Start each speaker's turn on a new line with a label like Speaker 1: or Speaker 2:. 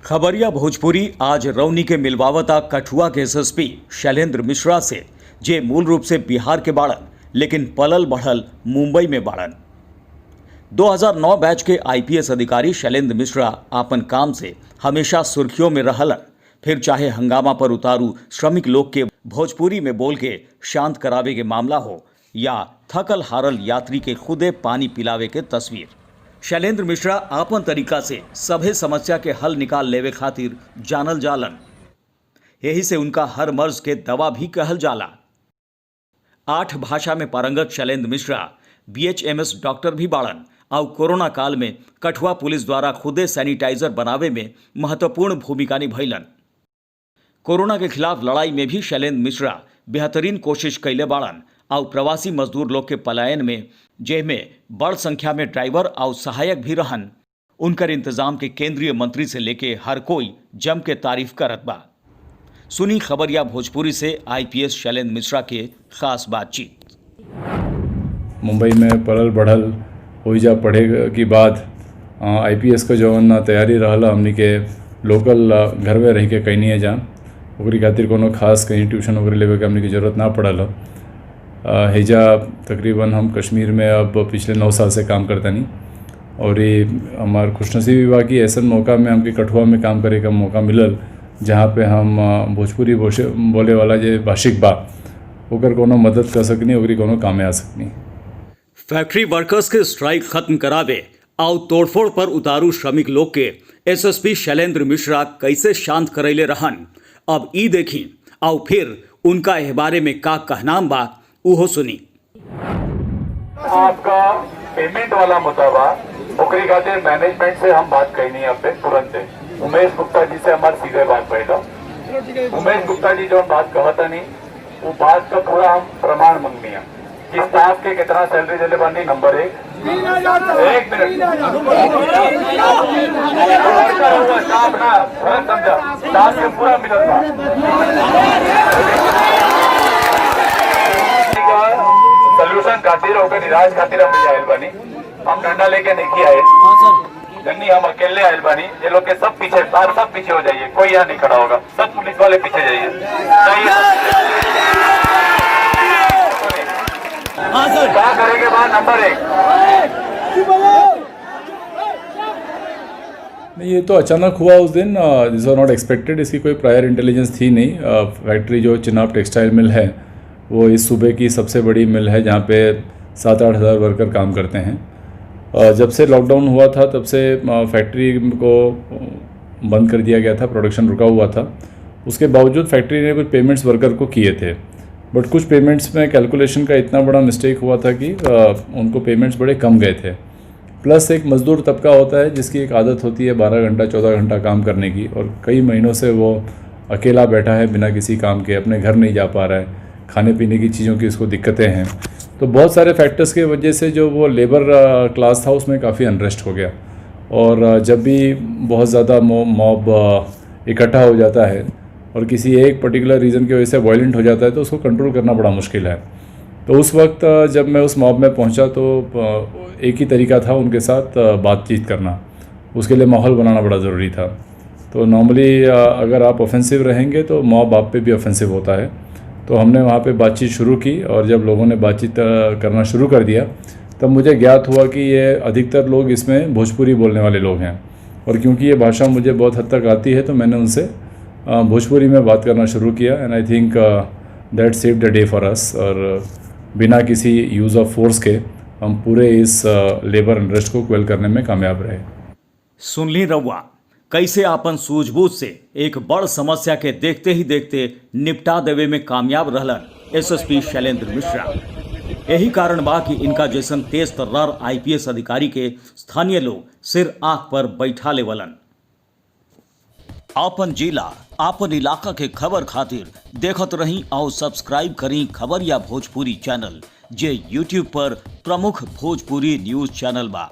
Speaker 1: खबरिया भोजपुरी आज रौनी के मिलवावता कठुआ के एसएसपी शैलेंद्र मिश्रा से, जे मूल रूप से बिहार के बाड़न लेकिन पलल बढ़ल मुंबई में बाड़न। 2009 बैच के आईपीएस अधिकारी शैलेंद्र मिश्रा आपन काम से हमेशा सुर्खियों में रहलन। फिर चाहे हंगामा पर उतारू श्रमिक लोग के भोजपुरी में बोल के शांत करावे के मामला हो या थकल हारल यात्री के खुदे पानी पिलावे के तस्वीर, शैलेंद्र मिश्रा आपन तरीका से सभे समस्या के हल निकाल लेवे खातिर जानल जालन। यही से उनका हर मर्ज के दवा भी कहल जाला। 8 भाषा में पारंगत शैलेंद्र मिश्रा बीएचएमएस डॉक्टर भी बाड़न और कोरोना काल में कठुआ पुलिस द्वारा खुदे सैनिटाइजर बनावे में महत्वपूर्ण भूमिका निभैलन। कोरोना के खिलाफ लड़ाई में भी शैलेंद्र मिश्रा बेहतरीन कोशिश कैले बाड़न और प्रवासी मजदूर लोग के पलायन में, जेमें बड़ संख्या में ड्राइवर और सहायक भी रहन, उनकर इंतजाम के केंद्रीय मंत्री से लेके हर कोई जम के तारीफ करत बा। सुनी खबरिया भोजपुरी से आईपीएस शैलेंद्र मिश्रा के खास बातचीत।
Speaker 2: मुंबई में पड़ल बढ़ल होइजा पढ़े के बाद आईपीएस का जौन तैयारी रहला हमनी के लोकल घर में रह के कहीं नहीं जान, ओकरी खातिर कोनो खास कहीं ट्यूशन वगैरह लेवे के हमनी की जरूरत ना पड़ल। हेजा तकरीबन हम कश्मीर में अब पिछले 9 साल से काम करता नहीं, और ये हमार खुशनसीबी बा कि ऐसा मौका में हमके कठुआ में काम करे का मौका मिलल, जहाँ पे हम भोजपुरी बोले वाला जे भाषिक बा ओकर कोनो मदद कर सकनी, ओकरी कोनो काम में आ सकनी।
Speaker 1: फैक्ट्री वर्कर्स के स्ट्राइक खत्म करावे और तोड़फोड़ पर उतारू श्रमिक लोग के एसएसपी शैलेंद्र मिश्रा कैसे शांत करैले रहन, अब ई देखी और फिर उनका एह बारे में का कहनाम बा उहो सुनी।
Speaker 3: आपका पेमेंट वाला मुद्दा बा, ओकरी खातिर मैनेजमेंट से हम बात करनी अब तुरंत। उमेश गुप्ता जी से हमारे सीधे बात बैठा। उमेश गुप्ता जी जो बात कहता नहीं, वो बात का पूरा हम प्रमाण मंगनी है कि स्टाफ के कितना सैलरी दिले बानी। नंबर 1 मिनट स्टाफ ना समझा, स्टाफ के पूरा मिलत बा। सोल्यूशन खातिर होकर निराश खातिर हम आयल बानी। हम डंडा लेके नहीं आए जन्नी, हम अकेले आयल बानी। ये लोग के सब पीछे, सब पीछे हो जाइए, कोई यहाँ नहीं खड़ा होगा, सब पुलिस वाले पीछे जाइए। क्या करेंगे बात नंबर 1।
Speaker 2: नहीं, ये तो अचानक हुआ उस दिन, दिस आर नॉट एक्सपेक्टेड। इसकी कोई प्रायर इंटेलिजेंस थी नहीं। फैक्ट्री जो चिनाब टेक्सटाइल मिल है वो इस सूबे की सबसे बड़ी मिल है, जहाँ पे 7-8 हज़ार वर्कर काम करते हैं। जब से लॉकडाउन हुआ था तब से फैक्ट्री को बंद कर दिया गया था, प्रोडक्शन रुका हुआ था। उसके बावजूद फैक्ट्री ने कुछ पेमेंट्स वर्कर को किए थे, बट कुछ पेमेंट्स में कैलकुलेशन का इतना बड़ा मिस्टेक हुआ था कि उनको पेमेंट्स बड़े कम गए थे। प्लस एक मज़दूर तबका होता है जिसकी एक आदत होती है 12 घंटा 14 घंटा काम करने की, और कई महीनों से वो अकेला बैठा है बिना किसी काम के, अपने घर नहीं जा पा रहा है, खाने पीने की चीज़ों की उसको दिक्कतें हैं। तो बहुत सारे फैक्टर्स के वजह से जो वो लेबर क्लास था उसमें काफ़ी अनरेस्ट हो गया। और जब भी बहुत ज़्यादा मॉब इकट्ठा हो जाता है और किसी एक पर्टिकुलर रीज़न की वजह से वायलेंट हो जाता है तो उसको कंट्रोल करना बड़ा मुश्किल है। तो उस वक्त जब मैं उस मॉब में पहुंचा तो एक ही तरीका था उनके साथ बातचीत करना, उसके लिए माहौल बनाना बड़ा ज़रूरी था। तो नॉर्मली अगर आप ऑफेंसिव रहेंगे तो मॉब आप पे भी ऑफेंसिव होता है। तो हमने वहाँ पे बातचीत शुरू की, और जब लोगों ने बातचीत करना शुरू कर दिया तब मुझे ज्ञात हुआ कि ये अधिकतर लोग इसमें भोजपुरी बोलने वाले लोग हैं, और क्योंकि ये भाषा मुझे बहुत हद तक आती है तो मैंने उनसे भोजपुरी में बात करना शुरू किया। And I think that saved the day for us. और बिना किसी यूज़ ऑफ फोर्स के हम पूरे इस लेबर अनरेस्ट को क्वेल करने में कामयाब रहे।
Speaker 1: सुन ली रउआ कैसे आपन सूझबूझ से एक बड़ समस्या के देखते ही देखते निपटा देवे में कामयाब रहलन एसएसपी शैलेंद्र मिश्रा। यही कारण बा कि इनका जैसन तेज तर्रार आईपीएस अधिकारी के स्थानीय लोग सिर आंख पर बैठा लेवलन। आपन जिला आपन इलाका के खबर खातिर देखत रही और सब्सक्राइब करी खबरिया भोजपुरी चैनल, जे यूट्यूब पर प्रमुख भोजपुरी न्यूज चैनल बा।